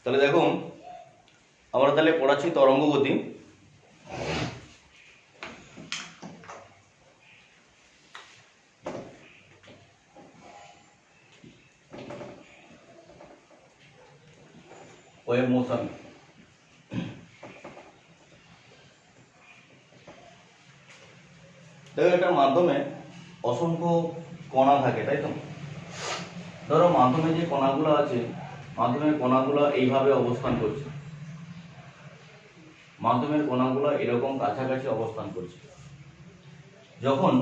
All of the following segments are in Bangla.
তাহলে দেখুন আমরা তাহলে পড়াচ্ছি তরঙ্গ গতি। Wave motion. দেখো এটার মাধ্যমে অসংখ্য কণা থাকে, তাই তো? ধরো মাধ্যমে যে কণাগুলো আছে, মাধ্যমের কণাগুলো এইভাবে অবস্থান করছে, মাধ্যমের কণাগুলো এরকম কাছাকাছি অবস্থান করছে। যখন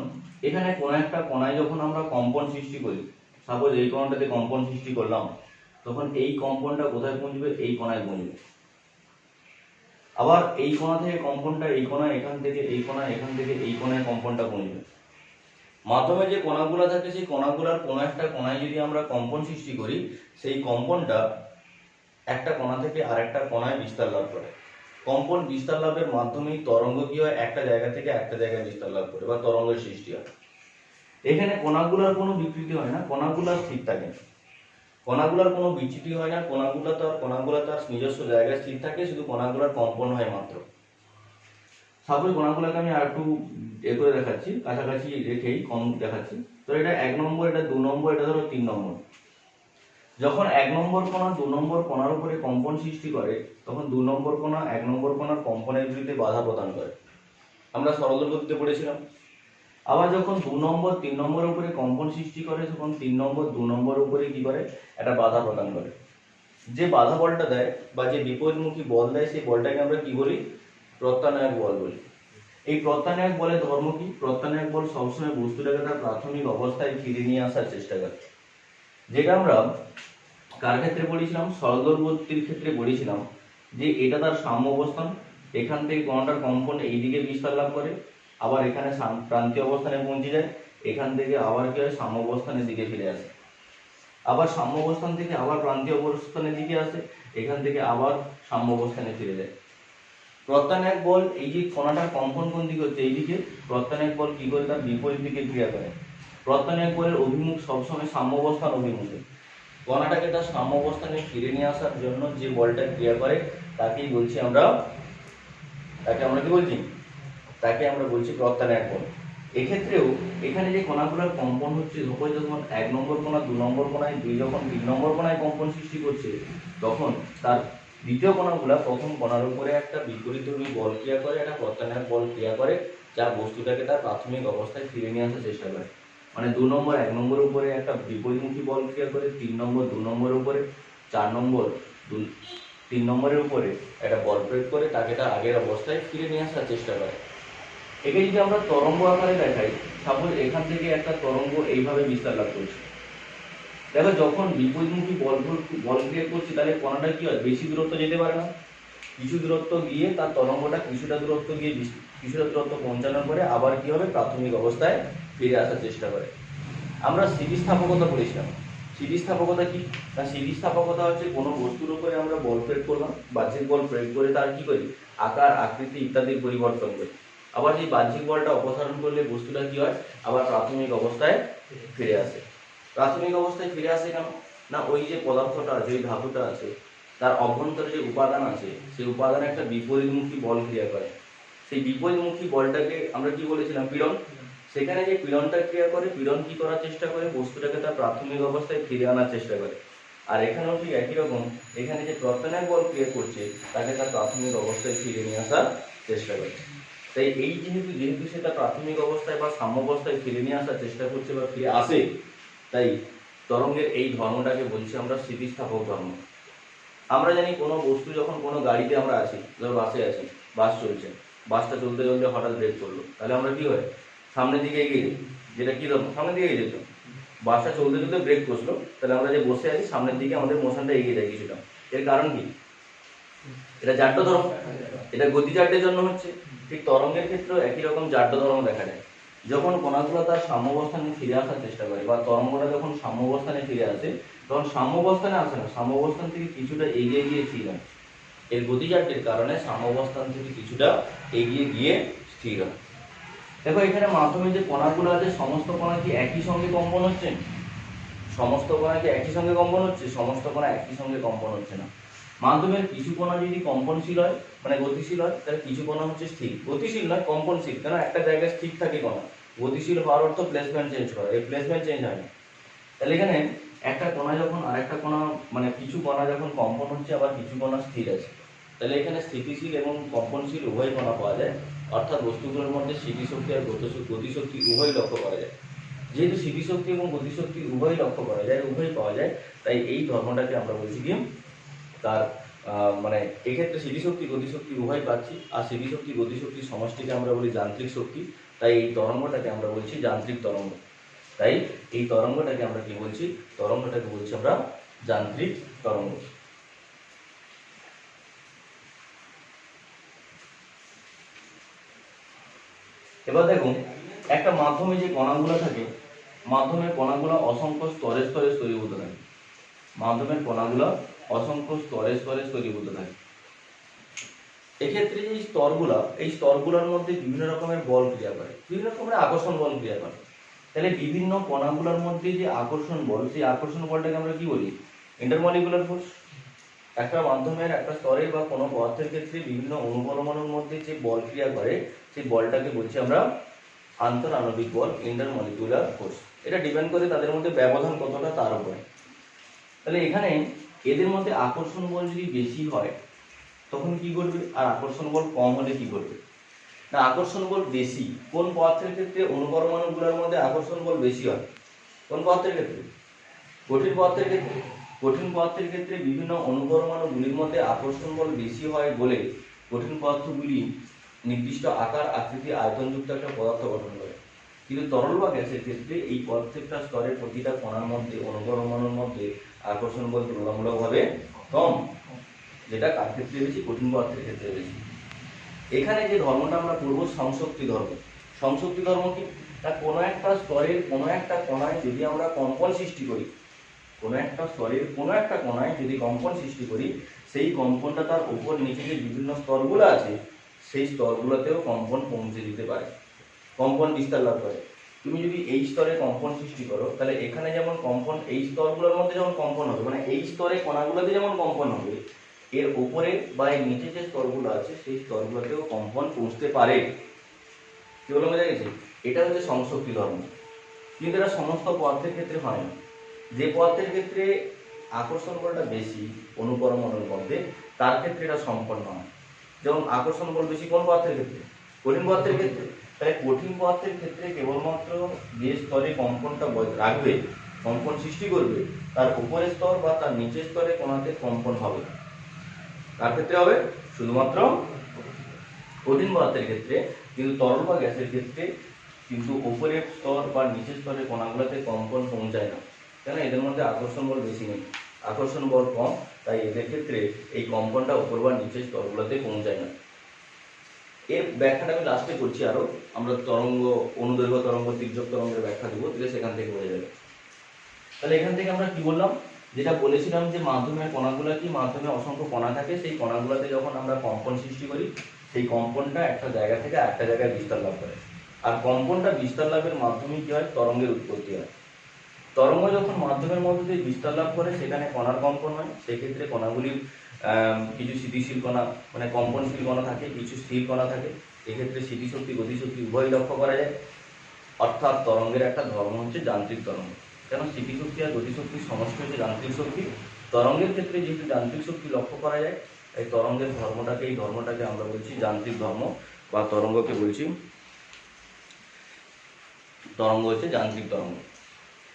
এখানে কোনো একটা কণায় যখন আমরা কম্পন সৃষ্টি করি, সাপোজ এই কণাটাতে কম্পন সৃষ্টি করলাম, তখন এই কম্পনটা কোথায় পৌঁছবে? এই কণায় পৌঁছবে। আবার এই কণা থেকে কম্পনটা এই কণা, এখান থেকে এই কণা, এখান থেকে এই কণায় কম্পনটা পৌঁছবে। মাধ্যমে যে কণাগুলো থাকে সেই কণাগুলোর কোনো একটা কণায় যদি আমরা কম্পন সৃষ্টি করি, সেই কম্পনটা একটা কণা থেকে আরেকটা কণায় বিস্তার লাভ করে। কম্পন বিস্তার লাভের মাধ্যমেই তরঙ্গ কি হয়? একটা জায়গা থেকে একটা জায়গায় বিস্তার লাভ করে বা তরঙ্গের সৃষ্টি হয়। এখানে কণাগুলোর কোনো বিকৃতি হয় না, কণাগুলো স্থির থাকে, কণাগুলোর কোনো বিচ্যুতি হয় না, কণাগুলো তার নিজস্ব জায়গায় স্থির থাকে, শুধু কণাগুলোর কম্পন হয় মাত্র। সাপোজ কণাগুলোকে আমি আর একটু করে দেখাচ্ছি, কাছাকাছি রেখেই কম দেখাচ্ছি। তো এটা 1 নম্বর, এটা 2 নম্বর, এটা ধরো 3 নম্বর। যখন 1 নম্বর কণা 2 নম্বর কণার উপরে কম্পন সৃষ্টি করে, তখন 2 নম্বর কণা 1 নম্বর কণার কম্পনের বিরুদ্ধে বাধা প্রদান করে। আমরা সরল গতিতে পড়েছিলাম। আবার যখন 2 নম্বর 3 নম্বরের উপরে কম্পন সৃষ্টি করে, তখন 3 নম্বর 2 নম্বরের উপরে কি করে? একটা বাধা প্রদান করে। যে বাধা বলটা দেয় বা যে বিপরীতমুখী বল দেয়, সেই বলটাকে আমরা কি বলি? প্রত্যানায়ক বল বলি। এই প্রত্যানায়ক বলের ধর্ম কি? প্রত্যানায়ক বল সবসময় বস্তুটাকে তার প্রাথমিক অবস্থায় ফিরে নিয়ে আসার চেষ্টা করে। যেটা আমরা কার ক্ষেত্রে পড়েছিলাম? সরলদর্বতীর ক্ষেত্রে পড়েছিলাম যে এটা তার সাম্য অবস্থান, এখান থেকে কণাটার কম্পন এইদিকে বিস্তার লাভ করে, আবার এখানে প্রান্তীয় অবস্থানে পৌঁছে যায়, এখান থেকে আবার কি হয়? সাম্য অবস্থানের দিকে ফিরে আসে, আবার সাম্য অবস্থান থেকে আবার প্রান্তীয় অবস্থানের দিকে আসে, এখান থেকে আবার সাম্য অবস্থানে ফিরে যায়। প্রত্যানায়ক বল, এই যে কণাটার কম্পন কোন দিকে হচ্ছে? এইদিকে, প্রত্যানায়ক বল কি করে? তার বিপরীত দিকে ক্রিয়া করে। প্রত্যানায়ক বলের অভিমুখ সবসময় সাম্য অবস্থান অভিমুখে। কণাটাকে তার সাম্য অবস্থানে ফিরে নিয়ে আসার জন্য যে বলটা ক্রিয়া করে তাকেই বলছি আমরা, কি বলছি? তাকে আমরা বলছি প্রত্যানায়ক বল। এক্ষেত্রেও এখানে যে কণাগুলোর কম্পন হচ্ছে, যখন 1 নম্বর কণা 2 নম্বর কণায়, 2 যখন 3 নম্বর কণায় কম্পন সৃষ্টি করছে, তখন তার দ্বিতীয় কণাগুলা প্রথম কণার উপরে একটা বিপরীতধর্মী বল ক্রিয়া করে, একটা প্রত্যানায়ক বল ক্রিয়া করে, যা বস্তুটাকে তার প্রাথমিক অবস্থায় ফিরে নিয়ে আসার চেষ্টা করে। মানে 2 নম্বর 1 নম্বরের উপরে একটা বিপরীতমুখী বল ক্রিয়া করে, 3 নম্বর 2 নম্বরের উপরে, 4 নম্বর 3 নম্বরের উপরে একটা বল প্রয়োগ করে তাকে তার আগের অবস্থায় ফিরে নিয়ে আসার চেষ্টা করে। একে যদি আমরা তরঙ্গ আকারে দেখাই, সাপোজ এখান থেকে একটা তরঙ্গ এইভাবে বিস্তার লাভ করছে। দেখো যখন বিপরীতমুখী বল ক্রিয়া করছে, তাহলে কণাটা কি হয়? বেশি দূরত্ব যেতে পারে না, কিছু দূরত্ব গিয়ে তার তরঙ্গটা কিছুটা দূরত্ব পৌঁছানোর পরে আবার কি হবে? প্রাথমিক অবস্থায় ফিরে আসার চেষ্টা করে। আমরা স্থিতিস্থাপকতা পড়েছিলাম। স্থিতিস্থাপকতা কি? না, স্থিতিস্থাপকতা হচ্ছে কোনো বস্তুর উপরে আমরা বল প্রয়োগ করলাম, বাহ্যিক বল প্রয়োগ করে তার কি করি? আকার, আকৃতি ইত্যাদির পরিবর্তন করি। আবার এই বাহ্যিক বলটা অপসারণ করলে বস্তুটা কি হয়? আবার প্রাথমিক অবস্থায় ফিরে আসে। প্রাথমিক অবস্থায় ফিরে আসে কেন? না, ওই যে পদার্থটা আছে, ওই ধাতুটা আছে, তার অভ্যন্তরে যে উপাদান আছে, সেই উপাদানে একটা বিপরীতমুখী বল ক্রিয়া করে। সেই বিপরীতমুখী বলটাকে আমরা কি বলেছিলাম? পীড়ন। সেখানে যে পীড়নটা ক্রিয়া করে, পীড়ন কি করার চেষ্টা করে? বস্তুটাকে তার প্রাথমিক অবস্থায় ফিরে আনার চেষ্টা করে। আর এখানেও ঠিক একই রকম, এখানে যে প্রত্যানায়ক বল ক্রিয়া করছে তাকে তার প্রাথমিক অবস্থায় ফিরে নিয়ে আসার চেষ্টা করে। তাই এই যেহেতু সেটা প্রাথমিক অবস্থায় বা সাম্য অবস্থায় ফিরে নিয়ে আসার চেষ্টা করছে বা ফিরে আসে, তাই তরঙ্গের এই ধর্মটাকে বলছি আমরা স্থিতিস্থাপক ধর্ম। আমরা জানি কোনো বস্তু যখন কোনো গাড়িতে আমরা আছি, ধরো বাসে আছি, বাস চলছে, বাসটা চলতে চলতে হঠাৎ ব্রেক করলো, তাহলে আমরা কি হয়? সামনের দিকে এগিয়ে যাই। যেটা কি ধর্ম? সামনের দিকে এগিয়ে যেত। বাসটা চলতে চলতে ব্রেক করলো, তাহলে আমরা যে বসে আছি সামনের দিকে আমাদের মোশনটা এগিয়ে যায় কিছুটা। এর কারণ কি? এটা জাড্য ধর্ম, এটা গতিজাড্যের জন্য হচ্ছে। ঠিক তরঙ্গের ক্ষেত্রেও একই রকম জাড্য ধর্ম দেখা যায়। যখন কণাগুলো তার সাম্যাবস্থানে ফিরে আসার চেষ্টা করে বা তরঙ্গটা যখন সাম্যাবস্থানে ফিরে আসে, তখন সাম্যাবস্থানে আসে না, সাম্যাবস্থান থেকে কিছুটা এগিয়ে গিয়ে স্থির হয়। এর গতিজাড্যের কারণে সাম্যাবস্থান থেকে কিছুটা এগিয়ে গিয়ে স্থির হয়। দেখো এখানে মাধ্যমে যে কণাগুলো আছে, সমস্ত কণা কি একই সঙ্গে কম্পন হচ্ছে? সমস্ত কণা কি একই সঙ্গে কম্পন হচ্ছে? সমস্ত কণা একই সঙ্গে কম্পন হচ্ছে না। মাধ্যমের কিছু কণা যদি কম্পনশীল হয় মানে গতিশীল হয়, তাহলে কিছু কণা হচ্ছে স্থির। গতিশীল নয়, কম্পনশীল, কেন একটা জায়গায় স্থির থাকে কণা। গতিশীল হওয়ার অর্থ প্লেসমেন্ট চেঞ্জ করা, এই প্লেসমেন্ট চেঞ্জ হয় না। তাহলে এখানে একটা কণা যখন আরেকটা কণা মানে কিছু কণা যখন কম্পন হচ্ছে, আবার কিছু কণা স্থির আছে, তাহলে এখানে স্থিতিশীল এবং কম্পনশীল উভয় কণা পাওয়া যায়। অর্থাৎ বস্তুগুলোর মধ্যে স্মৃতিশক্তি আর গতিশক্তি উভয় লক্ষ্য করা যায়। যেহেতু স্মৃতিশক্তি এবং গতিশক্তি উভয় লক্ষ্য করা যায়, উভয় পাওয়া যায়, তাই এই ধর্মটাকে আমরা বলছি কি তার মানে এক্ষেত্রে স্মৃতিশক্তি গতিশক্তি উভয় পাচ্ছি, আর স্মৃতিশক্তি গতিশক্তির সমষ্টিকে আমরা বলি যান্ত্রিক শক্তি। তাই এই তরঙ্গটাকে আমরা বলছি যান্ত্রিক তরঙ্গ। তাই এই তরঙ্গটাকে আমরা কি বলছি, তরঙ্গটাকে বলছি আমরা যান্ত্রিক তরঙ্গ। এবার দেখুন একটা মাধ্যমে যে কণাগুলো থাকে, মাধ্যমের কণাগুলো অসংখ্য স্তরে স্তরে স্তরীভূত থাকে। মাধ্যমের কণাগুলো অসংখ্য স্তরে স্তরে স্তরীভূত থাকে। এক্ষেত্রে যে স্তরগুলো, এই স্তরগুলোর মধ্যে বিভিন্ন রকমের বল ক্রিয়া করে, বিভিন্ন রকমের আকর্ষণ বল ক্রিয়া করে। তাহলে বিভিন্ন কণাগুলোর মধ্যে যে আকর্ষণ বল, সেই আকর্ষণ বলটাকে আমরা কি বলি, ইন্টারমলিকুলার ফোর্স। একটা মাধ্যমের একটা স্তরে বা কোনো পদার্থের ক্ষেত্রে বিভিন্ন অণুপরমাণুর মধ্যে যে বল ক্রিয়া করে, সেই বলটাকে বলছি আমরা আন্তর আণবিক বল, ইন্টারমলিকুলার ফোর্স। এটা ডিপেন্ড করে তাদের মধ্যে ব্যবধান কতটা তার উপরে। তাহলে এখানে এদের মধ্যে আকর্ষণ বল যদি বেশি হয় তখন কি করবে, আর আকর্ষণ বল কম হলে কি করবে না, আকর্ষণ বল বেশি কোন পদার্থের ক্ষেত্রে, অণুপরমাণুগুলোর মধ্যে আকর্ষণ বল বেশি হয় কোন পদার্থের ক্ষেত্রে, কঠিন পদার্থের ক্ষেত্রে। কঠিন পদার্থের ক্ষেত্রে বিভিন্ন অণুপরমাণুগুলির মধ্যে আকর্ষণ বল বেশি হয় বলে কঠিন পদার্থগুলি নির্দিষ্ট আকার আকৃতি আয়তনযুক্ত একটা পদার্থ গঠন করে। কিন্তু তরল বা গ্যাসের ক্ষেত্রে এই প্রত্যেকটা স্তরের প্রতিটা কণার মধ্যে অণুপরমাণুর মধ্যে আকর্ষণ বল তুলনামূলকভাবে কম, যেটা কার ক্ষেত্রে বেশি, কঠিন পদার্থের ক্ষেত্রে বেশি। এখানে যে ধর্মটা আমরা পড়বো সংশক্তি ধর্ম। সংশক্তি ধর্ম কি, তা কোনো একটা স্তরের কোনো একটা কণায় যদি আমরা কম্পন সৃষ্টি করি, কোনো একটা স্তরের কোনো একটা কণায় যদি কম্পন সৃষ্টি করি, সেই কম্পনটা তার উপর নিচে যে বিভিন্ন স্তরগুলো আছে সেই স্তরগুলোতেও কম্পন পৌঁছে দিতে পারে, কম্পন বিস্তার লাভ করে। তুমি যদি এই স্তরে কম্পন সৃষ্টি করো, তাহলে এখানে যেমন কম্পন এই স্তরগুলোর মধ্যে যেমন কম্পন হবে, মানে এই স্তরে কণাগুলোতে যেমন কম্পন হবে, এর উপরে বা এর নিচে যে স্তরগুলো আছে সেই স্তরগুলোতেও কম্পন পৌঁছতে পারে। কি বলে বোঝা গেছে? এটা হচ্ছে সংশক্তি ধর্ম। কিন্তু এটা সমস্ত পদার্থের ক্ষেত্রে হয় না। যে পদার্থের ক্ষেত্রে আকর্ষণ বলটা বেশি অণুপরমাণুর মধ্যে, তার ক্ষেত্রে এটা সম্পন্ন হয়। যেমন আকর্ষণ বল বেশি কোন পদার্থের ক্ষেত্রে, কঠিন পদার্থের ক্ষেত্রে। তাই কঠিন পদার্থের ক্ষেত্রে কেবলমাত্র যে স্তরে কম্পনটা রাখবে, কম্পন সৃষ্টি করবে, তার উপরের স্তর বা তার নিচের স্তরে কোনাতে কম্পন হবে। কার ক্ষেত্রে হবে? শুধুমাত্র কঠিন পদার্থের ক্ষেত্রে। কিন্তু তরল বা গ্যাসের ক্ষেত্রে কিন্তু উপরের স্তর বা নিচের স্তরে কণাগুলোতে কম্পন পৌঁছায় না, কেন? এদের মধ্যে আকর্ষণ বল বেশি নেই, আকর্ষণ বল কম, তাই এদের ক্ষেত্রে এই কম্পনটা উপর বা নিচের স্তরগুলোতে পৌঁছায় না। এর ব্যাখ্যাটা আমি লাস্টে করছি আরো, আমরা তরঙ্গ, অনুদৈর্ঘ্য তরঙ্গ, তির্যক তরঙ্গের ব্যাখ্যা দেবো, তাহলে সেখান থেকে বোঝা যাবে। তাহলে এখান থেকে আমরা কি বললাম, যেটা বলেছিলাম যে মাধ্যমের কণাগুলো কি, মাধ্যমে অসংখ্য কণা থাকে, সেই কণাগুলোতে যখন আমরা কম্পন সৃষ্টি করি, সেই কম্পনটা একটা জায়গা থেকে আরেকটা জায়গায় বিস্তার লাভ করে। আর কম্পনটা বিস্তার লাভের মাধ্যমে কি হয়, তরঙ্গের উৎপত্তি হয়। তরঙ্গ যখন মাধ্যমের মধ্যে দিয়ে বিস্তার লাভ করে, সেখানে কণার কম্পন হয়। সেক্ষেত্রে কণাগুলির কিছু স্থিতিশীল কণা মানে কম্পনশীল কণা থাকে, কিছু স্থির কণা থাকে। এক্ষেত্রে স্মৃতিশক্তি গতিশক্তি উভয় লক্ষ্য করা যায়। অর্থাৎ তরঙ্গের একটা ধর্ম হচ্ছে যান্ত্রিক তরঙ্গ। কেন? স্মৃতিশক্তি আর গতিশক্তির সমষ্টি হচ্ছে যান্ত্রিক শক্তি। তরঙ্গের ক্ষেত্রে যেহেতু যান্ত্রিক শক্তি লক্ষ্য করা যায়, তাই তরঙ্গের ধর্মটাকে, এই ধর্মটাকে আমরা বলছি যান্ত্রিক ধর্ম, বা তরঙ্গকে বলছি, তরঙ্গ হচ্ছে যান্ত্রিক তরঙ্গ।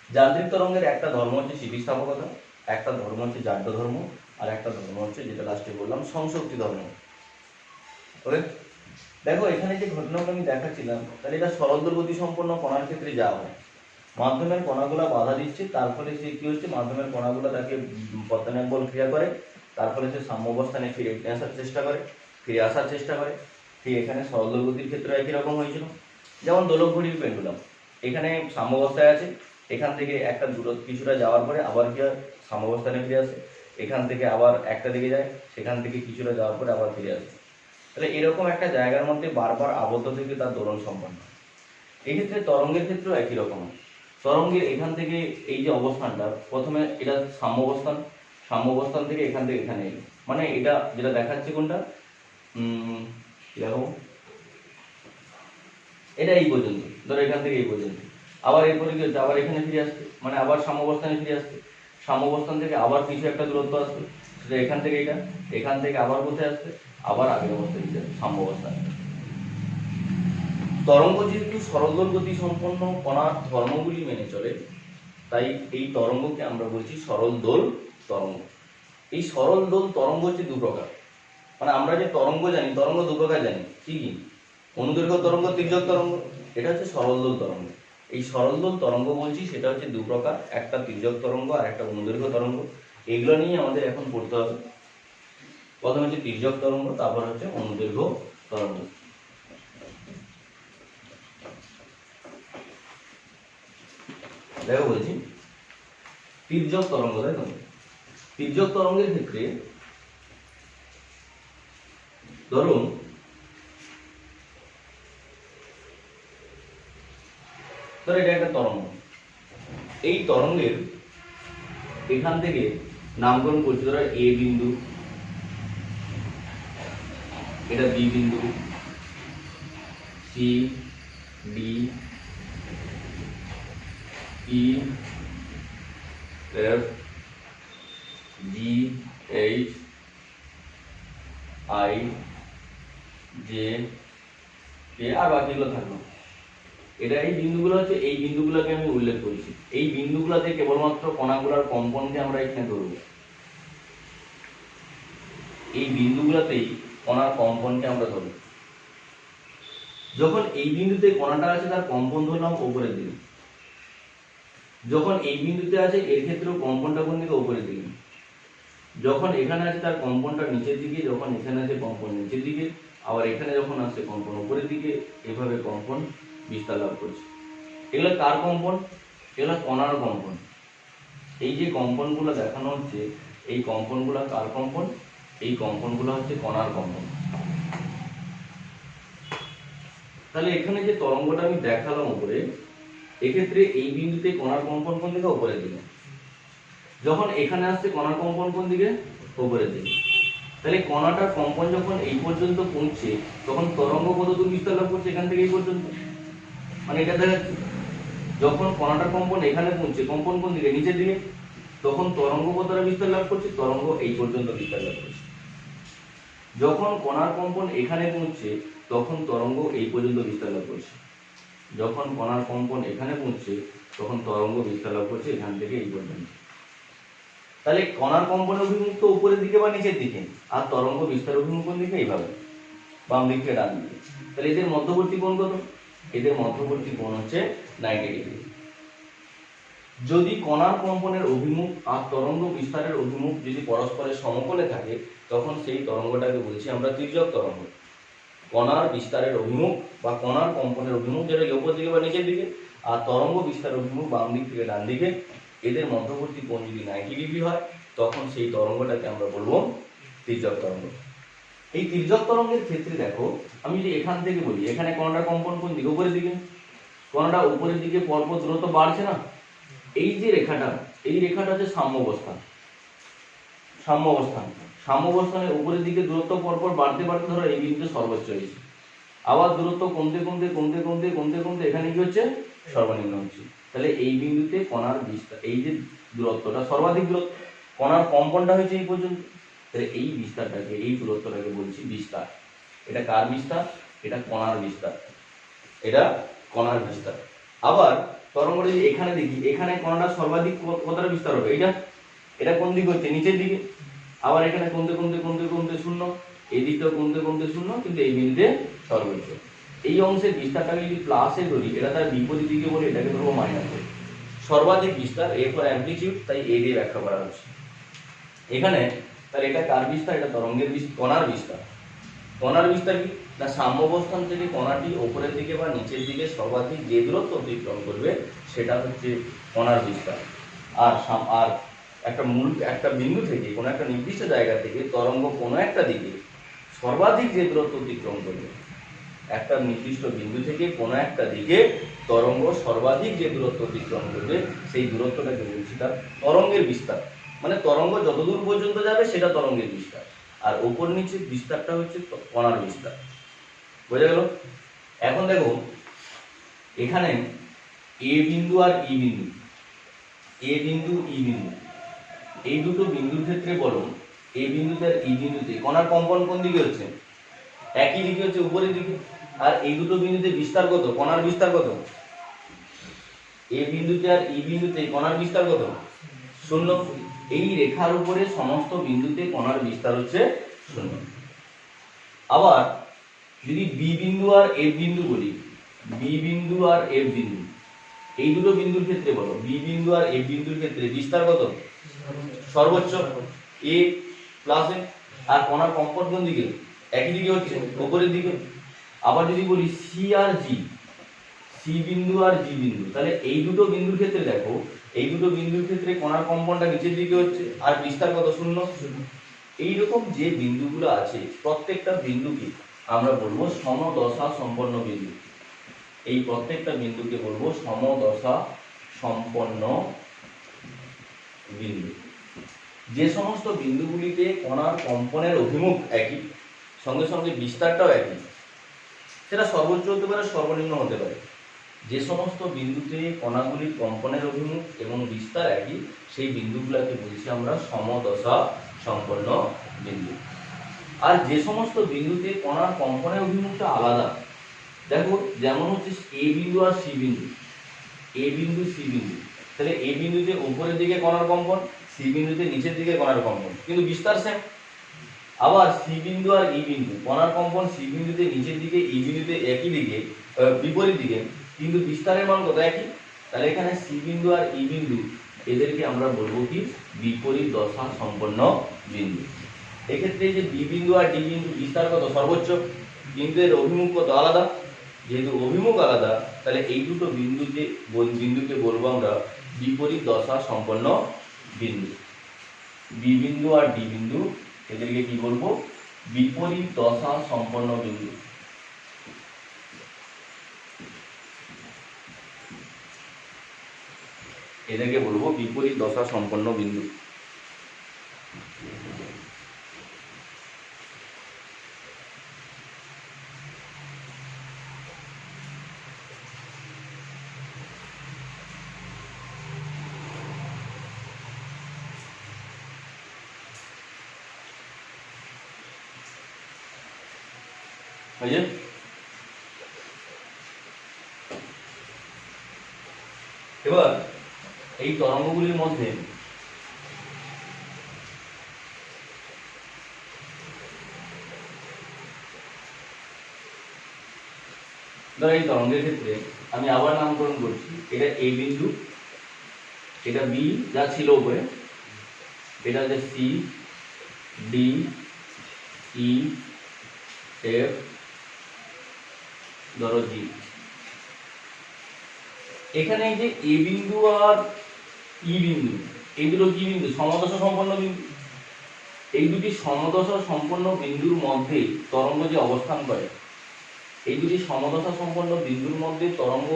যান্ত্রিক তরঙ্গের একটা ধর্ম হচ্ছে স্থিতিস্থাপকতা, একটা ধর্ম হচ্ছে জাড্য ধর্ম, আর একটা ধর্ম হচ্ছে যেটা লাস্টে বললাম সংশক্তি ধর্ম। ওকে, দেখো এখানে যে ঘটনাটা আমি দেখাচ্ছিলাম, তাহলে এটা সরল গতি সম্পন্ন কণার ক্ষেত্রে যা হয়, মাধ্যমের কণাগুলো বাধা দিচ্ছে, তার ফলে সে কি হচ্ছে, মাধ্যমের কণাগুলো তাকে পত্তনের বল ক্রিয়া করে, তার ফলে সে সাম্যাবস্থানে ফিরে আসার চেষ্টা করে। ঠিক এখানে সরল গতির ক্ষেত্রে একই রকম হয়েছিল। যেমন দোলক ঘড়ির পেন্ডুলাম, এখানে সাম্যাবস্থায় আছে, এখান থেকে একটা দূরত্ব কিছুটা যাওয়ার পরে আবার কি হয়, সাম্যাবস্থানে ফিরে আসে, এখান থেকে আবার একটা দিকে যায়, সেখান থেকে কিছুটা যাওয়ার পরে আবার ফিরে আসে। তাহলে এরকম একটা জায়গার মধ্যে বারবার আবদ্ধ থেকে তার দোলন সম্পন্ন হয়। এক্ষেত্রে তরঙ্গের ক্ষেত্রেও একই রকম হয়। তরঙ্গের এখান থেকে এই যে অবস্থানটা, প্রথমে এটা সাম্যাবস্থান, সাম্যাবস্থান থেকে এখান থেকে এখানে এলো, মানে এটা যেটা দেখাচ্ছে কোনটা, দেখো এটা এই পর্যন্ত, ধরো এখান থেকে এই পর্যন্ত, আবার এরপরে কি হচ্ছে, আবার এখানে ফিরে আসছে, মানে আবার সাম্যাবস্থানে ফিরে আসছে, সাম্যাবস্থান থেকে আবার কিছু একটা দূরত্ব আসছে, সেটা এখান থেকে এটা, এখান থেকে আবার কোথায় আসছে, আবার আগের অবস্থায় ফিরে আসছে, সাম্যাবস্থানে। তরঙ্গ যেহেতু সরলদল গতি সম্পন্ন কণার ধর্মগুলি মেনে চলে, তাই এই তরঙ্গকে আমরা বলছি সরল দোল তরঙ্গ। এই সরল দোল তরঙ্গ হচ্ছে দু প্রকার, মানে আমরা যে তরঙ্গ জানি, তরঙ্গ দু প্রকার জানি, কি কি, অনুদৈর্ঘ্য তরঙ্গ, তির্যক তরঙ্গ, এটা হচ্ছে সরল দোল তরঙ্গ। এই সরল দোল তরঙ্গ বলছি সেটা হচ্ছে দু প্রকার, একটা তির্যক তরঙ্গ আর একটা অনুদৈর্ঘ্য তরঙ্গ। এগুলো নিয়ে আমাদের এখন পড়তে হবে। প্রথমে হচ্ছে তির্যক তরঙ্গ, তারপর হচ্ছে অনুদৈর্ঘ্য তরঙ্গ। দেখো বলছি তির্যক তরঙ্গ, তাই তো, তির্যক তরঙ্গের ক্ষেত্রে ধরুন এটা একটা তরঙ্গ, এই তরঙ্গের এখান থেকে নামকরণ করছি, ধরো এ বিন্দু, এটা বি বিন্দু, C, D, E, F, G, H, I, J, K, আর বাকিগুলো থাকলো। এটা এই বিন্দুগুলো হচ্ছে, এই বিন্দুগুলোকে আমি উল্লেখ করেছি, এই বিন্দুগুলোতে কেবলমাত্র কণাগুলোর কম্পনকে আমরা এখানে ধরব, এই বিন্দুগুলোতেই কণার কম্পনকে আমরা ধরব। যখন এই বিন্দুতে কণাটা আছে তার কম্পন ধরলাম উপরের দিকে, যখন এই বিন্দুতে আছে এর ক্ষেত্রেও কম্পনটা কোন দিকে, উপরের দিকে, যখন এখানে আছে তার কম্পনটা নিচের দিকে, যখন এখানে আছে কম্পন নিচের দিকে, আবার এখানে যখন আসছে কম্পন উপরের দিকে, এভাবে কম্পন বিস্তার লাভ করছে। এগুলো কার কম্পন, এগুলো কণার কম্পন। এই যে কম্পনগুলো দেখানো হচ্ছে, এই কম্পনগুলো কার কম্পন, এই কম্পনগুলো হচ্ছে কণার কম্পন। তাহলে এখানে যে তরঙ্গটা আমি দেখালাম উপরে, এক্ষেত্রে এই বিন্দুতে কণার কম্পন কোন দিকে, উপরের দিকে, যখন এখানে আসছে কণার কম্পন কোন দিকে, উপরের দিকে। তাহলে কণাটার কম্পন যখন এই পর্যন্ত পৌঁছে, তখন তরঙ্গ কত দূর বিস্তার লাভ করছে, এখান থেকে এই পর্যন্ত, মানে এটা দেখাচ্ছে যখন কণাটার কম্পন এখানে পৌঁছে, কম্পন কোন দিকে, নিচের দিকে, তখন তরঙ্গ কতটা বিস্তার লাভ করছে, তরঙ্গ এই পর্যন্ত বিস্তার লাভ করছে। যখন কণার কম্পন এখানে পৌঁছে, তখন তরঙ্গ এই পর্যন্ত বিস্তার লাভ করছে। যখন কণার কম্পন এখানে পৌঁছে, তখন তরঙ্গ বিস্তার লাভ করছে এখান থেকে এই পর্যন্ত। তাহলে কণার কম্পনের অভিমুখ তো উপরের দিকে বা নিচের দিকে, আর তরঙ্গ বিস্তার অভিমুখ কোন দিকে, এইভাবে বাম দিক থেকে ডান দিকে। তাহলে এদের মধ্যবর্তী কোণ কত, এদের মধ্যবর্তী কোণ হচ্ছে 90 ডিগ্রি। যদি কণার কম্পনের অভিমুখ আর তরঙ্গ বিস্তারের অভিমুখ যদি পরস্পরের সমকোণে থাকে, তখন সেই তরঙ্গটাকে বলছি আমরা তির্যক তরঙ্গ। কণার বিস্তারের অভিমুখ বা কণার কম্পনের অভিমুখ যেটা উপর দিকে বা নিচের দিকে, আর তরঙ্গ বিস্তারের অভিমুখ বাম দিক থেকে ডান দিকে, এদের মধ্যবর্তী কোণ যদি 90 ডিগ্রি হয়, তখন সেই তরঙ্গটাকে আমরা বলবো তির্যক তরঙ্গ। এই তির্যক তরঙ্গের ক্ষেত্রে দেখো, আমি যদি এখান থেকে বলি, এখানে কণাটার কম্পন কোন দিকে, উপরের দিকে, কণাটা উপরের দিকে পরপর দূরত্ব বাড়ছে না, এই যে রেখাটা, এই রেখাটা হচ্ছে সাম্যাবস্থান। সাম্যাবস্থান, সাম্যাবস্থানের উপরের দিকে দূরত্ব পরপর বাড়তে বাড়তে ধরো এই বিন্দুতে সর্বোচ্চ হয়েছে, আবার দূরত্ব কমতে কমতে কমতে কমতে কমতে কমতে এখানে কি হচ্ছে, সর্বনিম্ন হচ্ছে। তাহলে এই বিন্দুতে কণার বিস্তার, এই যে দূরত্বটা সর্বাধিক দূরত্ব, কণার কম্পনটা হয়েছে এই পর্যন্ত, তাহলে এই বিস্তারটাকে, এই দূরত্বটাকে বলছি বিস্তার। এটা কার বিস্তার, এটা কণার বিস্তার, এটা কণার বিস্তার। আবার তরঙ্গটা যদি এখানে দেখি, এখানে কণাটা সর্বাধিক কতটা বিস্তার হবে, এটা কোন দিকে হচ্ছে, নিচের দিকে, আবার এখানে কমতে কমতে কমতে কমতে শূন্য, এই দিকটাও কমতে কমতে শূন্য, কিন্তু এই বিন্দুতে সর্বোচ্চ। এই অংশের বিস্তারটাকে যদি প্লাসে ধরি, এটা তার বিপরীত দিকে বলে, এটাকে ধরবো মাইনাসে। সর্বাধিক বিস্তার, এরপর অ্যামপ্লিটিউড, তাই এ দিয়ে ব্যাখ্যা করা হচ্ছে এখানে। তাহলে এটা কার বিস্তার, এটা তরঙ্গের কণার বিস্তার। কণার বিস্তার কি না, সাম্যাবস্থান থেকে কণাটি উপরের দিকে বা নিচের দিকে সর্বাধিক যে দূরত্ব অতিক্রম করবে, সেটা হচ্ছে কণার বিস্তার। আর একটা বিন্দু থেকে, কোনো একটা নির্দিষ্ট জায়গা থেকে তরঙ্গ কোনো একটা দিকে সর্বাধিক যে দূরত্ব অতিক্রম করবে, একটা নির্দিষ্ট বিন্দু থেকে কোনো একটা দিকে তরঙ্গ সর্বাধিক যে দূরত্ব অতিক্রম করবে, সেই দূরত্বটাকে বলছি তার তরঙ্গের বিস্তার। মানে তরঙ্গ যতদূর পর্যন্ত যাবে সেটা তরঙ্গের বিস্তার, আর ওপর নিচে বিস্তারটা হচ্ছে কণার বিস্তার। বোঝা গেল? এখন দেখো এখানে এ বিন্দু আর ই বিন্দু, এ বিন্দু ই বিন্দু, এই দুটো বিন্দুর ক্ষেত্রে বলো এ বিন্দুতে আর ই বিন্দুতে কণার কম্পন কোন দিকে হচ্ছে? একই দিকে হচ্ছে, উপরের দিকে। আর এই দুটো বিন্দুতে বিস্তার কত? কণার বিস্তার কত? এ বিন্দুতে আর ই বিন্দুতে কণার বিস্তার কত? 0। এই রেখার উপরে সমস্ত বিন্দুতে কণার বিস্তার হচ্ছে 0। আবার যদি বি বিন্দু আর এফ বিন্দু বলি, বি বিন্দু আর এফ বিন্দু, এই দুটো বিন্দুর ক্ষেত্রে বলো বি বিন্দু আর এফ বিন্দুর ক্ষেত্রে বিস্তার কত? সর্বোচ্চ এ প্লাস এ। আর কণার কম্পন কোন দিকে? একই দিকে হচ্ছে, উপরের দিকে। আবার যদি বলি সি আর জি, সি বিন্দু আর জি বিন্দু, তাহলে এই দুটো বিন্দুর ক্ষেত্রে দেখো এই দুটো বিন্দুর ক্ষেত্রে কণার কম্পনটা নিচের দিকে হচ্ছে, আর বিস্তার কত? 0। এইরকম যে বিন্দুগুলো আছে প্রত্যেকটা বিন্দুকে আমরা বলবো সমদশা সম্পন্ন বিন্দু। এই প্রত্যেকটা বিন্দুকে বলবো সমদশা সম্পন্ন বিন্দু। যে সমস্ত বিন্দুগুলিতে কণার কম্পনের অভিমুখ একই, সঙ্গে সঙ্গে বিস্তারটাও একই, সেটা সর্বোচ্চ হতে পারে, সর্বনিম্ন হতে পারে। যে সমস্ত বিন্দুতে কণাগুলির কম্পনের অভিমুখ এবং বিস্তার একই, সেই বিন্দুগুলোকে বলছি আমরা সমদশা সম্পন্ন বিন্দু। আর যে সমস্ত বিন্দুতে কণার কম্পনের অভিমুখটা আলাদা, দেখো যেমন হচ্ছে এ বিন্দু আর সি বিন্দু, এ বিন্দু সি বিন্দু, তাহলে এ বিন্দুতে উপরের দিকে কণার কম্পন, সি বিন্দুতে নিচের দিকে কণার কম্পন, কিন্তু বিস্তার সেম। আবার সি বিন্দু আর ই বিন্দু, কণার কম্পন সি বিন্দুতে নিচের দিকে, ই বিন্দুতে একই দিকে, বিপরীত দিকে, কিন্তু বিস্তারের মান কত? একই। তাহলে এখানে সি বিন্দু আর ই বিন্দু এদেরকে আমরা বলবো কি? বিপরীত দশা সম্পন্ন বিন্দু। এক্ষেত্রে যে বি বিন্দু আর ডি বিন্দু বিস্তার কত? সর্বোচ্চ, কিন্তু এর অভিমুখ কত? আলাদা। যেহেতু অভিমুখ আলাদা, তাহলে এই দুটো বিন্দুকে বলবো আমরা বিপরীত দশা সম্পন্ন বিন্দু। বি বিন্দু আর ডি বিন্দু এদেরকে কি বলবো? বিপরীত দশা সম্পন্ন বিন্দু। এদেরকে বলবো বিপরীত দশা সম্পন্ন বিন্দু। এবার এই তরঙ্গগুলির মধ্যে ধর এই তরঙ্গের ক্ষেত্রে আমি আবার নামকরণ করছি, এটা এ বিন্দু, এটা বি যা ছিল উপরে, এটা হচ্ছে সি, ডি, ই, এফ, ধরো জি। এখানে যে এ বিন্দু আর ই বিন্দু, এই দুটো কি বিন্দু? সমদশা সম্পন্ন বিন্দু। এই দুটি সমদশা সম্পন্ন বিন্দুর মধ্যে তরঙ্গ যে অবস্থান করে, এই দুটি সমদশা সম্পন্ন বিন্দুর মধ্যে তরঙ্গ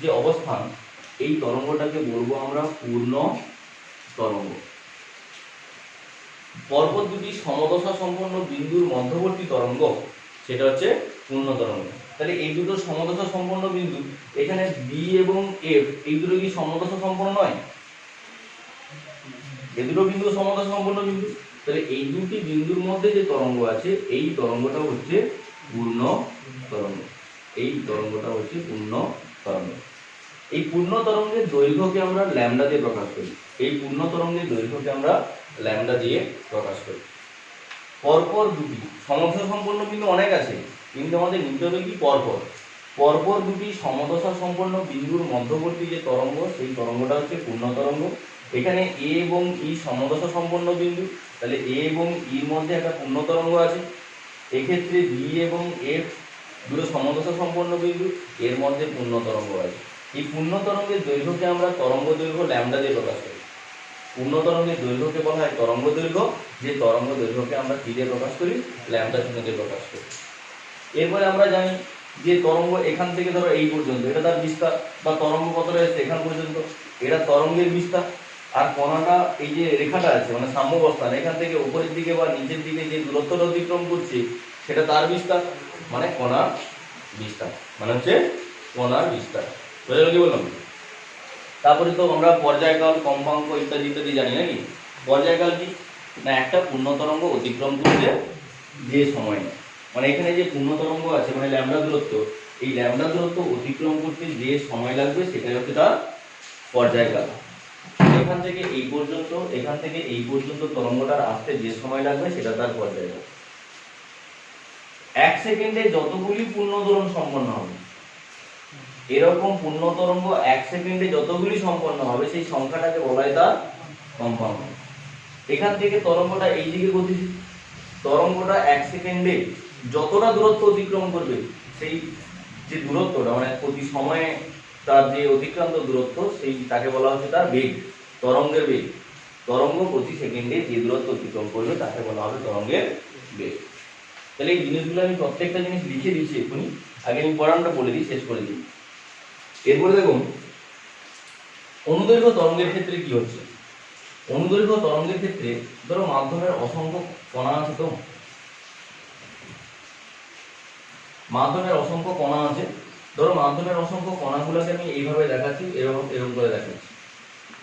যে অবস্থান, এই তরঙ্গটাকে বলবো আমরা পূর্ণ তরঙ্গ। পরপর দুটি সমদশা সম্পন্ন বিন্দুর মধ্যবর্তী তরঙ্গ, সেটা হচ্ছে পূর্ণ তরঙ্গ। তাহলে এই দুটো সমদশা সম্পন্ন বিন্দু, এখানে বি এবং এফ, এই দুটো কি সমদশা সম্পন্ন নয়? এই দুটো বিন্দু সমদশা সম্পন্ন বিন্দু। তাহলে এই দুটি বিন্দুর মধ্যে যে তরঙ্গ আছে, এই তরঙ্গটা হচ্ছে পূর্ণ তরঙ্গ। এই তরঙ্গটা হচ্ছে পূর্ণ তরঙ্গ। এই পূর্ণ তরঙ্গের দৈর্ঘ্যকে আমরা ল্যামডা দিয়ে প্রকাশ করি। এই পূর্ণ তরঙ্গের দৈর্ঘ্যকে আমরা ল্যামডা দিয়ে প্রকাশ করি। পরপর দুটি সমদশা সম্পন্ন বিন্দু অনেক আছে, কিন্তু আমাদের নিতে হবে কি? পরপর দুটি সমদশা সম্পন্ন বিন্দুর মধ্যবর্তী যে তরঙ্গ, সেই তরঙ্গটা হচ্ছে পূর্ণ তরঙ্গ। এখানে এ এবং ই সমদশা সম্পন্ন বিন্দু, তাহলে এ এবং ইর মধ্যে একটা পূর্ণ তরঙ্গ আছে। এক্ষেত্রে বি এবং এফ দুটো সমদশা সম্পন্ন বিন্দু, এর মধ্যে পূর্ণ তরঙ্গ আছে। এই পূর্ণ তরঙ্গের দৈর্ঘ্যকে আমরা তরঙ্গ দৈর্ঘ্য ল্যামডা দিয়ে প্রকাশ করি। পূর্ণ তরঙ্গের দৈর্ঘ্যকে বলা হয় তরঙ্গ দৈর্ঘ্য, যে তরঙ্গ দৈর্ঘ্যকে আমরা কি দিয়ে প্রকাশ করি? ল্যামডা চিহ্ন দিয়ে প্রকাশ করি। এরপরে আমরা জানি যে তরঙ্গ এখান থেকে ধরো এই পর্যন্ত, এটা তার বিস্তার, বা তরঙ্গ কতটা এসেছে এখান পর্যন্ত, এটা তরঙ্গের বিস্তার। আর কণাটা এই যে রেখাটা আছে মানে সাম্যাবস্থান, এখান থেকে উপরের দিকে বা নিচের দিকে যে দূরত্বটা অতিক্রম করছে সেটা তার বিস্তার, মানে কণার বিস্তার, মানে হচ্ছে কণার বিস্তার। বুঝা গেল কি বললাম? তারপরে তো আমরা পর্যায়কাল, কম্পাঙ্ক ইত্যাদি ইত্যাদি জানি নাকি? পর্যায়কাল কি না, একটা পূর্ণ তরঙ্গ অতিক্রম করতে যে সময়, মানে এখানে যে পূর্ণ তরঙ্গ আছে মানে ল্যামডা দূরত্ব, এই ল্যামডা দূরত্ব অতিক্রম করতে যে সময় লাগবে সেটাই হচ্ছে তার পর্যায়কাল। এখান থেকে এই পর্যন্ত, এখান থেকে এই পর্যন্ত তরঙ্গটার আসতে যে সময় লাগবে সেটা তার পর্যায়কাল। 1 সেকেন্ডে যতগুলি পূর্ণ ত্বরণ সম্পন্ন হবে, এরকম পূর্ণ তরঙ্গ 1 সেকেন্ডে যতগুলি সম্পন্ন হবে সেই সংখ্যাটাকে বলা হয় তার কম্পাঙ্ক। এখান থেকে তরঙ্গটা এই দিকে গতিশীল, তরঙ্গটা 1 সেকেন্ডে যতটা দূরত্ব অতিক্রম করবে সেই যে দূরত্বটা মানে প্রতি সময়ে তার যে অতিক্রান্ত দূরত্ব সেই তাকে বলা হচ্ছে তার বেগ, তরঙ্গের বেগ। তরঙ্গ প্রতি সেকেন্ডে যে দূরত্ব অতিক্রম করবে তাকে বলা হবে তরঙ্গের বেগ। তাহলে এই জিনিসগুলো আমি প্রত্যেকটা জিনিস লিখে দিয়েছি এখনই, আগে আমি পড়ানোটা বলে দিই, শেষ করে দিই। এরপরে দেখুন অনুদৈর্ঘ্য তরঙ্গের ক্ষেত্রে কি হচ্ছে। অনুদৈর্ঘ্য তরঙ্গের ক্ষেত্রে ধরো মাধ্যমের অসংখ্য কণা আছে, তো মাধ্যমের অসংখ্য কণা আছে, ধরো মাধ্যমের অসংখ্য কণাগুলোকে আমি এইভাবে দেখাচ্ছি, এরকম এরকম করে দেখাচ্ছি।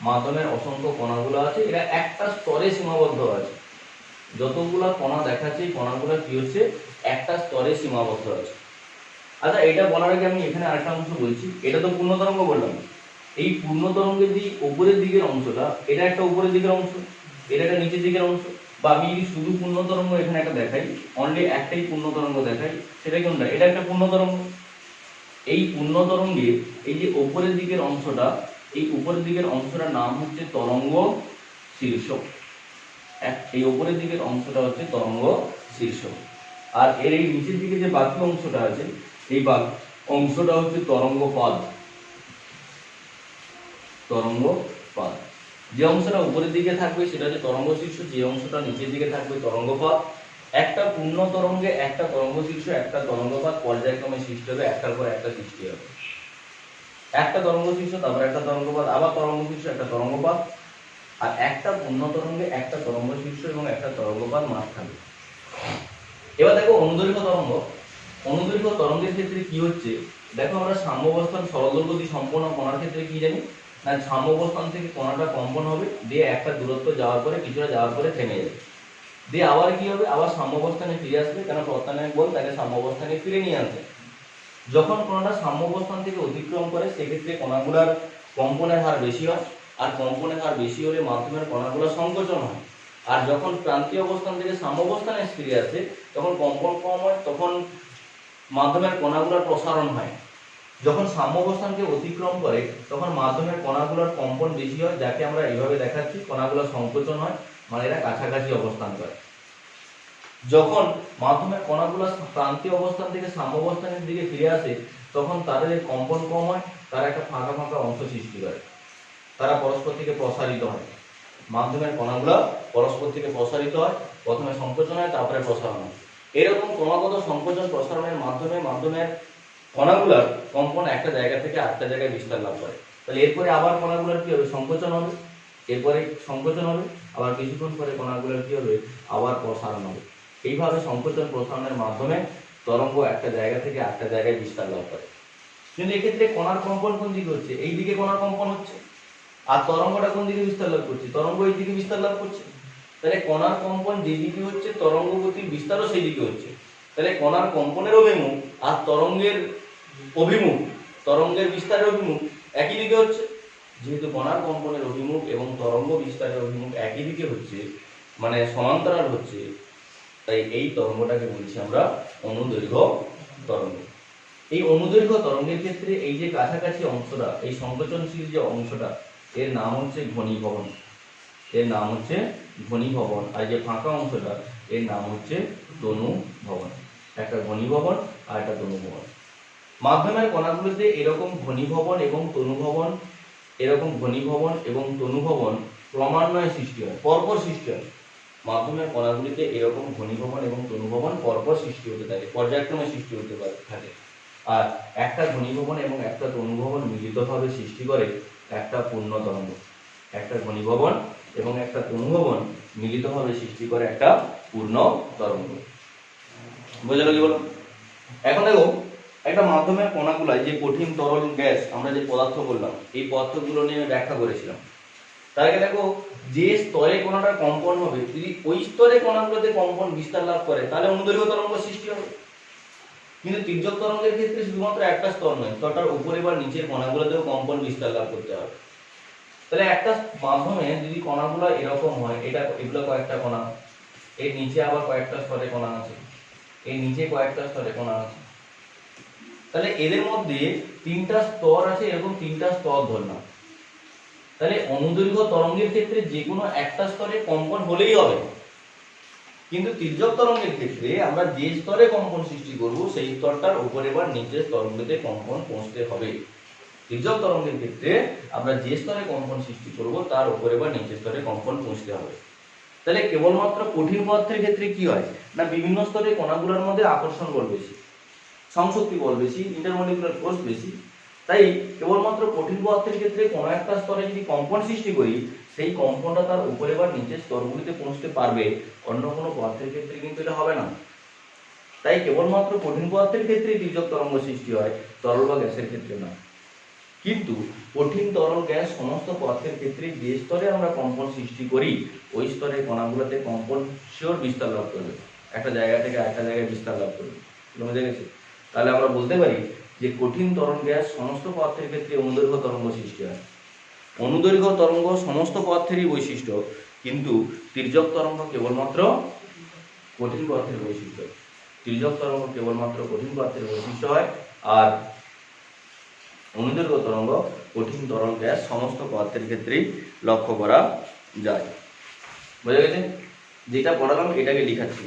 মাধ্যমের অসংখ্য কণাগুলো আছে, এরা একটা স্তরে সীমাবদ্ধ আছে। যতগুলা কণা দেখাচ্ছি কণাগুলো কি হচ্ছে একটা স্তরে সীমাবদ্ধ আছে। আচ্ছা, এটা বলার আগে আমি এখানে আরেকটা অংশ বলছি। এটা তো পূর্ণ তরঙ্গ বললাম, এই পূর্ণ তরঙ্গের যে উপরের দিকের অংশটা, এটা একটা উপরের দিকের অংশ, এটা একটা নিচের দিকের অংশ। বা আমি যদি শুধু পূর্ণ তরঙ্গ এখানে একটা দেখাই, অনলি একটাই পূর্ণ তরঙ্গ দেখাই, সেটা কোনটা? এটা একটা পূর্ণ তরঙ্গ। এই পূর্ণ তরঙ্গের এই যে উপরের দিকের অংশটা, এই উপরের দিকের অংশটার নাম হচ্ছে তরঙ্গ শীর্ষ। এই উপরের দিকের অংশটা হচ্ছে তরঙ্গ শীর্ষ, আর এর এই নিচের দিকে যে বাকি অংশটা আছে এই বাকি অংশটা হচ্ছে তরঙ্গ পদ। তরঙ্গ পদ, যে অংশটা উপরের দিকে থাকবে সেটা হচ্ছে তরঙ্গ শীর্ষ, যে অংশটা নিচের দিকে থাকবে তরঙ্গ পদ। একটা পূর্ণ তরঙ্গে একটা তরঙ্গ শীর্ষ, একটা তরঙ্গ পদ পর্যায়ক্রমে সৃষ্টি হবে, একটার পর একটা সৃষ্টি হবে। একটা তরঙ্গ শীর্ষ, তারপর একটা তরঙ্গ পদ, আবার তরঙ্গ শীর্ষ, একটা তরঙ্গ পদ। আর একটা পূর্ণ তরঙ্গে একটা তরঙ্গ শীর্ষ এবং একটা তরঙ্গ পদ মাঝ থাকবে। এবার দেখো অনুদৈর্ঘ্য তরঙ্গ। অনুদৈর্ঘ্য তরঙ্গের ক্ষেত্রে কি হচ্ছে, দেখো আমরা সাম্যাবস্থান সরলগতি সম্পন্ন কণার ক্ষেত্রে কি জানি না, সাম্যাবস্থান থেকে কণাটা কম্পন হবে, দিয়ে একটা দূরত্ব যাওয়ার পরে কিছুটা যাওয়ার পরে থেমে যাবে, দিয়ে আবার কি হবে, আবার সাম্যাবস্থানে ফিরে আসবে, কেন প্রত্যানয়ন বল তাকে সাম্যাবস্থানে ফিরে নিয়ে আসে। যখন কণাটা সাম্যাবস্থান থেকে অতিক্রম করে সেক্ষেত্রে কণাগুলোর কম্পনের হার বেশি হয়, আর কম্পনের হার বেশি হলে মাধ্যমের কণাগুলো সংকোচন হয়। আর যখন ক্রান্তীয় অবস্থান থেকে সাম্যাবস্থানে ফিরে আসে তখন কম্পন কম হয়, তখন মাধ্যমের কণাগুলোর প্রসারণ হয়। যখন সাম্যাবস্থানকে অতিক্রম করে তখন মাধ্যমের কণাগুলোর কম্পন বেশি হয়, যাকে আমরা এইভাবে দেখাচ্ছি, কণাগুলো সংকোচন হয়, মানে এরা কাছাকাছি অবস্থান করে। যখন মাধ্যমের কণাগুলো ক্রান্তীয় অবস্থান থেকে সাম্যাবস্থানের দিকে ফিরে আসে তখন তাদের কম্পন কম হয়, তারা একটা ফাঁকা ফাঁকা অংশ সৃষ্টি করে, তারা পরস্পর থেকে প্রসারিত হয়। মাধ্যমের কণাগুলো পরস্পর থেকে প্রসারিত হয়, প্রথমে সংকোচন হয় তারপরে প্রসারণ হয়। এরকম ক্রমাগত সংকোচন প্রসারণের মাধ্যমে মাধ্যমের কণাগুলোর কম্পন একটা জায়গা থেকে আরেকটা জায়গায় বিস্তার লাভ করে। তাহলে এরপরে আবার কণাগুলোর কি হবে, সংকোচন হবে, এরপরে সংকোচন হবে, আবার কিছুক্ষণ পরে কণাগুলোর কি হবে, আবার প্রসারণ হবে। এইভাবে সংকোচন প্রসারণের মাধ্যমে তরঙ্গ একটা জায়গা থেকে আরেকটা জায়গায় বিস্তার লাভ করে। কিন্তু এক্ষেত্রে কণার কম্পন কোন দিকে হচ্ছে, এই দিকে কণার কম্পন হচ্ছে, আর তরঙ্গটা কোন দিকে বিস্তার লাভ করছে, তরঙ্গ এই দিকে বিস্তার লাভ করছে। তাহলে কণার কম্পন যেদিকে হচ্ছে তরঙ্গ গতির বিস্তারও সেই দিকে হচ্ছে। তাহলে কণার কম্পনের অভিমুখ আর তরঙ্গের অভিমুখ, তরঙ্গের বিস্তারের অভিমুখ একই দিকে হচ্ছে। যেহেতু কণার কম্পনের অভিমুখ এবং তরঙ্গ বিস্তারের অভিমুখ একই দিকে হচ্ছে, মানে সমান্তরাল হচ্ছে, তাই এই তরঙ্গটাকে বলছি আমরা অনুদৈর্ঘ্য তরঙ্গ। এই অনুদৈর্ঘ্য তরঙ্গের ক্ষেত্রে এই যে কাছাকাছি অংশটা, এই সংকোচনশীল যে অংশটা, এর নাম হচ্ছে ঘনীভবন, এর নাম হচ্ছে ঘনীভবন। আর যে ফাঁকা অংশটা এর নাম হচ্ছে তনুভবন। একটা ঘনীভবন আর একটা তনুভবন। মাধ্যমের কণাগুলোতে এরকম ঘনীভবন এবং তনুভবন, এরকম ঘনীভবন এবং তনুভবন ক্রমান্বয়ে সৃষ্টি হয়, পরপর সৃষ্টি হয়। মাধ্যমের কণাগুলিতে এরকম ঘনীভবন এবং তনুভবন পরপর সৃষ্টি হতে থাকে, পর্যায়ক্রমে সৃষ্টি হতে থাকে। আর একটা ঘনীভবন এবং একটা তনুভবন মিলিতভাবে সৃষ্টি করে একটা পূর্ণ তরঙ্গ। একটা ঘনীভবন এবং একটা তনুভবন মিলিতভাবে সৃষ্টি করে একটা পূর্ণ তরঙ্গ। বোঝালো কি বলো? এখন দেখো একটা মাধ্যমের কণাগুলায় যে কঠিন তরল গ্যাস আমরা যে পদার্থ বললাম, এই পদার্থগুলো নিয়ে ব্যাখ্যা করেছিলাম। তার আগে দেখো যে স্তরে কণাটা কম্পন হবে, যদি ওই স্তরে কণাগুলোতে কম্পন বিস্তার লাভ করে তাহলে অনুদৈর্ঘ্য তরঙ্গ সৃষ্টি হবে। কিন্তু তির্যক তরঙ্গের ক্ষেত্রে শুধুমাত্র একটা স্তর নয়, স্তরটার উপরে বা নিচের কণাগুলোতেও কম্পন বিস্তার লাভ করতে হবে। তাহলে একটা মাধ্যমে যদি কণাগুলো এরকম হয়, এগুলো কয়েকটা কণা, এর নিচে আবার কয়েকটা স্তরে কণা আছে, এর নিচে কয়েকটা স্তরে কণা আছে, তাহলে এদের মধ্যে তিনটা স্তর আছে, এরকম তিনটা স্তর ধরলাম। তাহলে অনুদৈর্ঘ্য তরঙ্গের ক্ষেত্রে যে কোনো একটা স্তরে কম্পন হলেই হবে, কিন্তু তির্যক তরঙ্গের ক্ষেত্রে আমরা যে স্তরে কম্পন সৃষ্টি করব সেই স্তরটার উপরে বা নিচের স্তরগুলোতে কম্পন পৌঁছতে হবে। তির্যক তরঙ্গের ক্ষেত্রে আমরা যে স্তরে কম্পন সৃষ্টি করব তার উপরে বা নিচের স্তরে কম্পন পৌঁছতে হবে। তাহলে কেবলমাত্র কঠিন পদার্থের ক্ষেত্রে কি হয় না, বিভিন্ন স্তরে কণাগুলোর মধ্যে আকর্ষণ বল বেশি, সংশক্তি বল বেশি, ইন্টারমলিকুলার ফোর্স বেশি। তাই কেবলমাত্র কঠিন পদার্থের ক্ষেত্রে কোনো একটা স্তরে যদি কম্পন সৃষ্টি করি সেই কম্পনটা তার উপরে বা নিচের স্তরগুলিতে পৌঁছতে পারবে, অন্য কোনো পদার্থের ক্ষেত্রে কিন্তু এটা হবে না। তাই কেবলমাত্র কঠিন পদার্থের ক্ষেত্রেই তির্যক তরঙ্গ সৃষ্টি হয়, তরল বা গ্যাসের ক্ষেত্রে না। কিন্তু কঠিন তরল গ্যাস সমস্ত পদার্থের ক্ষেত্রে যে স্তরে আমরা কম্পন সৃষ্টি করি ওই স্তরে কণাগুলোতে কম্পন শিওর বিস্তার লাভ করবে, একটা জায়গা থেকে আরেকটা জায়গায় বিস্তার লাভ করবে। বুঝে গেছে? তাহলে আমরা বলতে পারি যে কঠিন তরল গ্যাস সমস্ত পদার্থের ক্ষেত্রে অনুদৈর্ঘ্য তরঙ্গ সৃষ্টি হয়। অনুদৈর্ঘ্য তরঙ্গ সমস্ত পদার্থেরই বৈশিষ্ট্য, কিন্তু তির্যক তরঙ্গ কেবলমাত্র কঠিন পদার্থের বৈশিষ্ট্য। তির্যক তরঙ্গ কেবলমাত্র কঠিন পদার্থের বৈশিষ্ট্য হয়, আর অনুদৈর্ঘ্য তরঙ্গ কঠিন তরল গ্যাস সমস্ত পদার্থের ক্ষেত্রেই লক্ষ্য করা যায়। বোঝা গেছে? যেটা পড়ালাম এটাকে লিখাচ্ছি।